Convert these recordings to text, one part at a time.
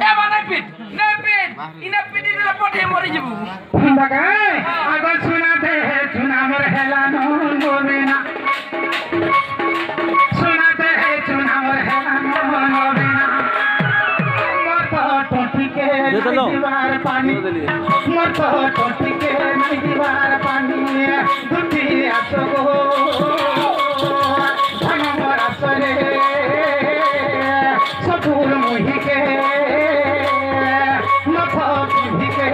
এবার নেপিট ইনা পিটি দিলে পটে মরে যাব বাগাই আগর শোনাতে শোনা মোর হেলানো হবে না শোনাতে শোনা মোর হেলানো হবে না মোর তো টটিকে দিবার পানি মোর তো টটিকে দিবার পানি দুটি আসো গো ধনমর আসরে সপুর মহিকে নথ পিধিকে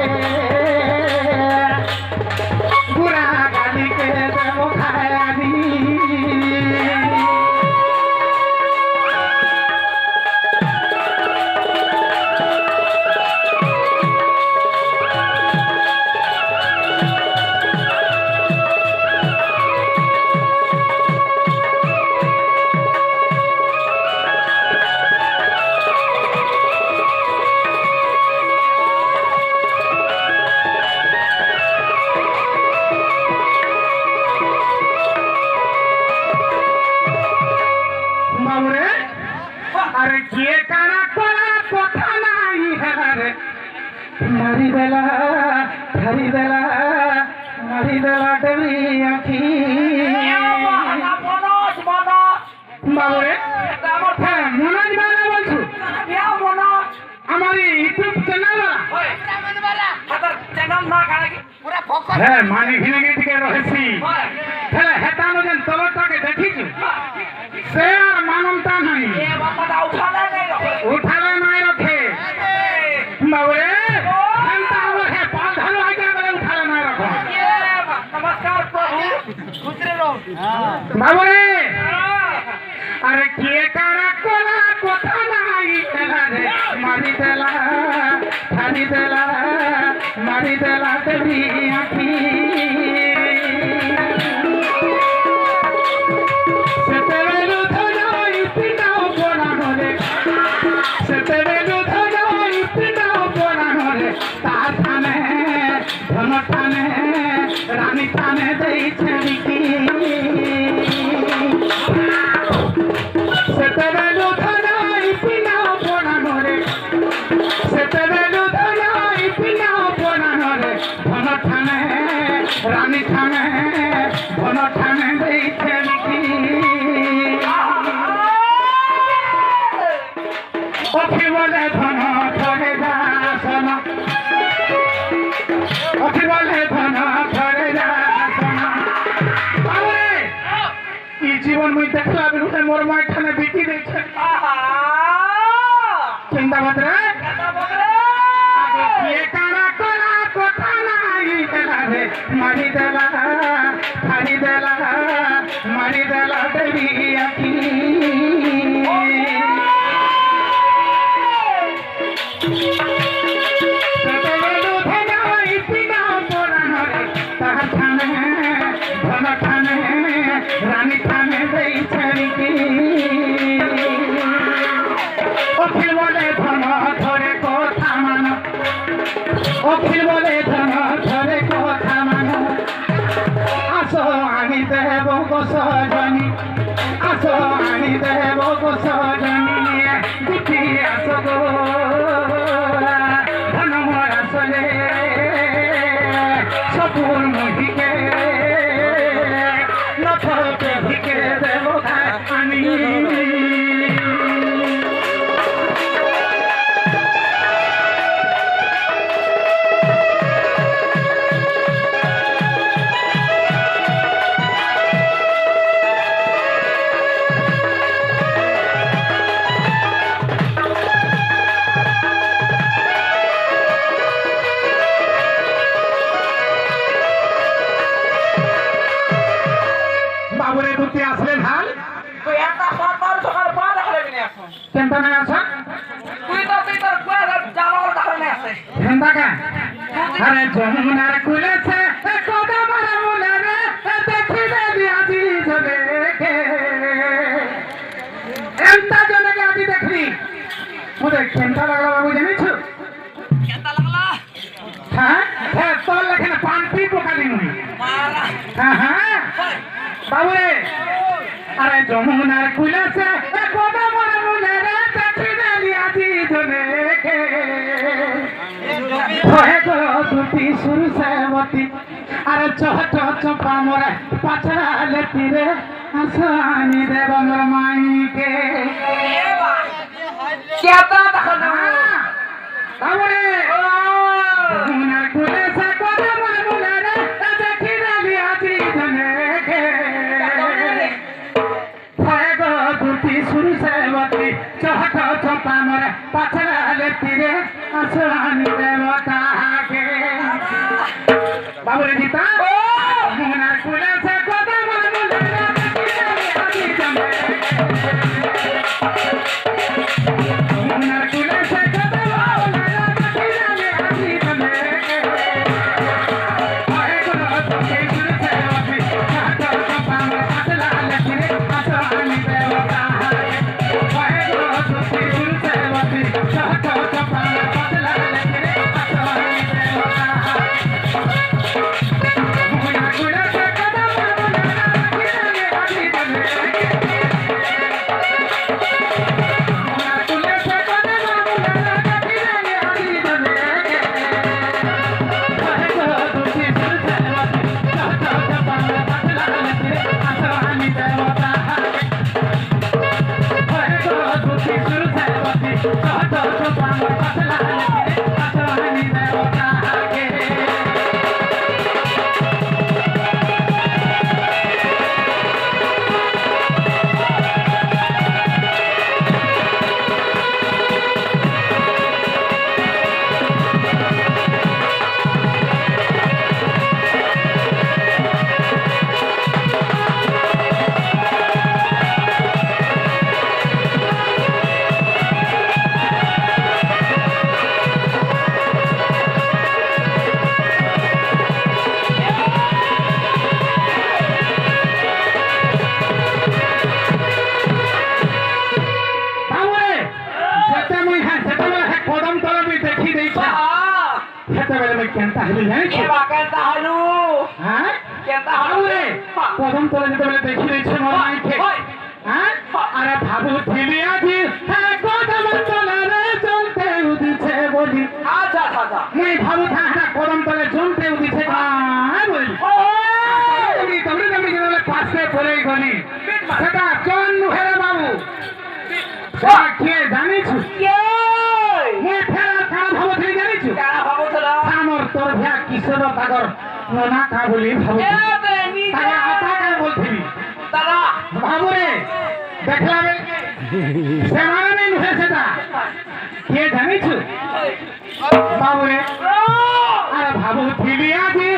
বুড়া গালিকে দেব খায়ানি अरे किए काना कोला कोठा नाही हरे मारी देला डबी आखी মনোজ বাবুরে হ্যাঁ মনোজ বালা বলছো মনোজ আমার ইউটিউব চ্যানেল হাতার চ্যানেল না কাড়াকি পুরা ফোকাস হ্যাঁ মানে ঘিনে থেকে রহেছি তাহলে হেতানো যেন তলটাকে দেখিছু সে আর মানমতা নাই এ বাবাটা উঠালে নাই রখে বাবুরে হেনতা আমার হে পাল ধালো আইতা গলে উঠালে নাই রখ নমস্কার প্রভু খুচরে রও বাবুরে আরে কিয়ে কারা কোলা কথা নাই রে মারি দেলা দেবি আখি সেতেবেলু ধনাই পিনাও পরানরে সেতেবেলু ধনাই পিনাও পরানরে তার থানে ধন থানে রানী থানে দেইছে বিকি সেতেবেলু ধনাই পিনাও পরানরে সেতেবেলু ধনাই পিনাও পরানরে ধন থানে রানী থানে ধন থানে দেইছে বিকি অখি বলে ধন ধরে দাসন অখি বলে ধন ধরে দাসন বাবুরে এই জীবন মুই দেখলা বিরুদ্ধে মোর মাইখানে বিকি দিয়েছে চিন্তা বাদরে কিয়ে কানা কলা কথা নাই রে মারি দেলা দেবি আকি সেতেবেলু ধনাই পিনাও পরানরে তাহার থানে ধন থানে রানী থানে দেইছে বিকি অখিল বলে ধন ধরে কথা মানো অখিল বলে ধন ধরে কথা মানো আসো আনি দেব গোসজনী আসো আনি দেব গোসজনী দুটি আসো গো ধনমর আসলে সপুর মহিকে নথ পেধিকে দেব খানি বাবুরে দুটি আসলে ভাল তুই একটা সরকার সকাল পড়া দেখালে বিনে এখন কেনটা নাই আসা তুই তোর কুয়া জামাল ধারণে আছে হেন্দাকা আরে যমুনার কুলেছে কদমর মুলে রে দেখিবে আজি জবে কে এন্তা জনে আজি দেখলি মুদে কেনটা লাগলা বাবু জানিছো কেনটা লাগলা হ্যাঁ হ্যাঁ তোর লেখানে পান্তি পোকা দিমু মারা হ্যাঁ হ্যাঁ বাবুরে আরে যমুনার কুলেছে কদমর মুলে রে দেখিবে আজি জবে কে দুটি সুর সেবতী আর চট চপা মোরে পাছড়া লেতি রে আসানি দেব মোর মাইকে কেতা দেখো না বাবুরে মুনার কুলে সে কথা মোর মুলে রে দেখি রে বিয়াজি জনেকে হয় গো দুটি সুর সেবতী চট চপা মোরে পাছড়া লেতি রে আসানি দেব তাহাকে বাবুরে গীতা মুনার কুলে সে কথা মোর মুলে রে দেখি রে বিয়াজি জনেকে মুনার কুলে সে কথা মোর মুলে রে দেখি রে বিয়াজি জনেকে হয় গো দুটি সুর সেবতী চট চপা মোরে পাছড়া লেতি রে আসানি দেব তাহাকে হয় গো দুটি সুর সেবতী চট চপা মোরে পাছড়া লেতি রে আসানি দেব তাহাকে মুনার কুলে সে কথা মোর মুলে রে দেখি রে বিয়াজি জনেকে মুনার কুলে সে কথা মোর মুলে রে দেখি রে বিয়াজি জনেকে হয় গো দুটি সুর সেবতী চট চপা মোরে পাছড়া লেতি রে আসানি দেব তাহাকে হয় গো দুটি সুর সেবতী চট চপা মোরে পাছড়া লেতি রে আসানি দেব তাহাকে বাবুরে যেତେବେଳେ ହେ କଦମ ତଳ ବି ଦେଖି ଦେଇଛ ସେତେବେଳେ ମୁଇଁ କେନ୍ତା ହେଲି ଜାଣିଛ কেতা হলু হ্যাঁ কেতা হলু বাবুরে কদম তଳେ যেତେବେଳେ ଦେଖି ଦେଇଛ ମୋର ମାଇକେ হ্যাঁ আরে ভাবুଥିଲି আজি হେ কদম তଳରେ জ্বলতে উদিছে বলি আচ্ছা আচ্ছা মুই ভাবুথা হ্যাঁ কদম তলে জ্বলতে উদিছে কাঁ বলি তমরি যেତେବେଳେ পাশে পড়েই গলি সেটা জন নুহেরে বাবু সেটা কিଏ জানিছু মুই ফেরা কাঁ ভাবুଥିଲି জানিছু কারা ভাবুতলা আমার তোর ভ্যা কিশোর তাগর নোনা কা বলি ভাবুଥିଲି তাকে আতা কা বলছিলি দাদা বাবুরে দেখলাম সেমানে নুহে সেটা কে জানিছু বাবুরে আরে ভাবুଥିଲି আজি